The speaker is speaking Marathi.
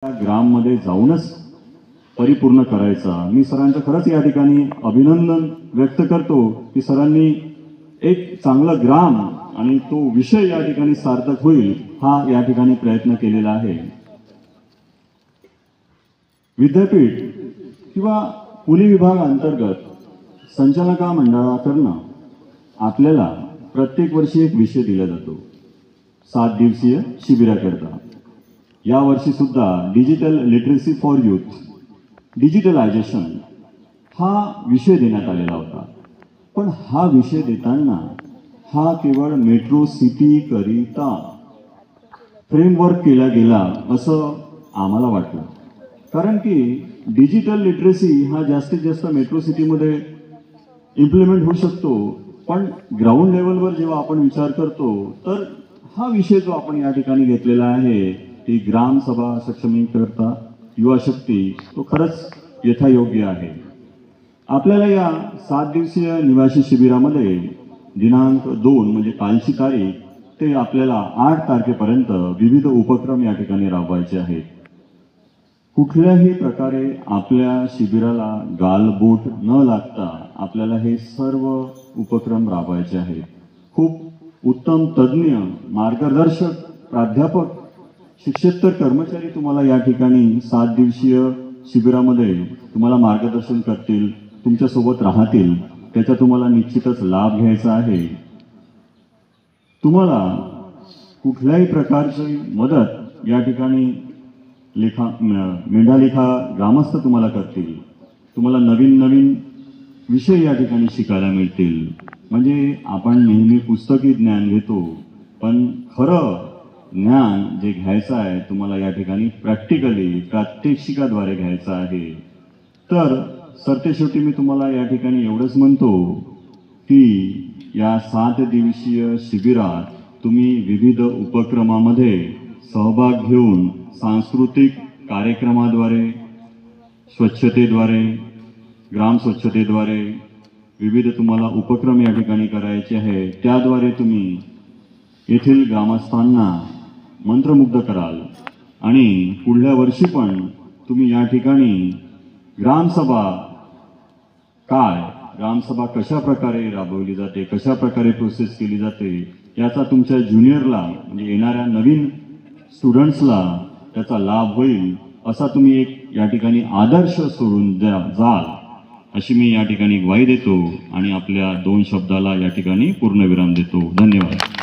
ग्राममध्ये जाऊनच परिपूर्ण करायचा। मी सरांचं खरंच या ठिकाणी अभिनंदन व्यक्त करतो की सरांनी एक चांगला ग्राम आणि तो विषय या ठिकाणी सार्थक होईल हा या ठिकाणी प्रयत्न केलेला आहे। विद्यापीठ किंवा पुणे विभाग अंतर्गत संचालका मंडळाकडून आपल्याला प्रत्येक वर्षी एक विषय दिला जातो 7 दिवसीय शिबिराकरता। या वर्षी सुद्धा digital literacy for youth digitalisation हा विषय देण्यात आलेला होता। पण हा विषय देताना हा केवळ मेट्रो सिटी करिता फ्रेमवर्क केला गेला असं आम्हाला वाटलं। कारण की डिजिटल लिटरसी हा जास्तीत जास्त मेट्रो सिटीमध्ये इम्प्लिमेंट होऊ शकतो, पण ग्राउंड लेवलवर जेव्हा आपण विचार करतो तर हा विषय जो आपण या ठिकाणी घेतलेला आहे ती ग्रामसभा सक्षमीकरता युवा शक्ती तो खरंच यथायोग्य आहे। आपल्याला या 7 दिवसीय निवासी शिबिरामध्ये दिनांक 2 म्हणजे कालची तारीख ते आपल्याला 8 तारखेपर्यंत विविध उपक्रम या ठिकाणी राबवायचे आहेत। कुठल्याही प्रकारे आपल्या शिबिराला गालबोट न लागता आपल्याला हे सर्व उपक्रम राबवायचे आहेत। खूप उत्तम तज्ञ मार्गदर्शक प्राध्यापक शिक्षेतर कर्मचारी तुम्हाला या ठिकाणी 7 दिवसीय शिबिरामध्ये तुम्हाला मार्गदर्शन करतील, तुमच्या सोबत राहतील, त्याचा तुम्हाला निश्चितच लाभ घ्यायचा आहे। तुम्हाला कुठल्याही प्रकारची मदत या ठिकाणी मेंढालेखा ग्रामस्थ तुम्हाला करतील। तुम्हाला नवीन नवीन विषय या ठिकाणी शिकायला मिळतील। म्हणजे आपण नेहमी पुस्तकी ज्ञान घेतो, पण खरं ज्ञान जे घ्यायचं आहे तुम्हाला या ठिकाणी प्रॅक्टिकली प्रात्यक्षिकाद्वारे घ्यायचं आहे। तर सरतेशेवटी मी तुम्हाला या ठिकाणी एवढंच म्हणतो की या 7 दिवसीय शिबिरात तुम्ही विविध उपक्रमामध्ये सहभाग घेऊन सांस्कृतिक कार्यक्रमाद्वारे, स्वच्छतेद्वारे, ग्राम स्वच्छतेद्वारे विविध तुम्हाला उपक्रम या ठिकाणी करायचे आहे। त्याद्वारे तुम्ही येथील ग्रामस्थांना मंत्रमुग्ध कराल आणि पुढल्या वर्षी पण तुम्ही या ठिकाणी ग्रामसभा काय, ग्रामसभा कशा प्रकारे राबवली जाते, कशा प्रकारे प्रोसेस केली जाते याचा तुमच्या ज्युनियरला म्हणजे येणाऱ्या नवीन स्टुडंट्सला त्याचा लाभ होईल असा तुम्ही एक या ठिकाणी आदर्श सोडून जाल अशी मी या ठिकाणी ग्वाही देतो आणि आपल्या 2 शब्दाला या ठिकाणी पूर्णविराम देतो। धन्यवाद।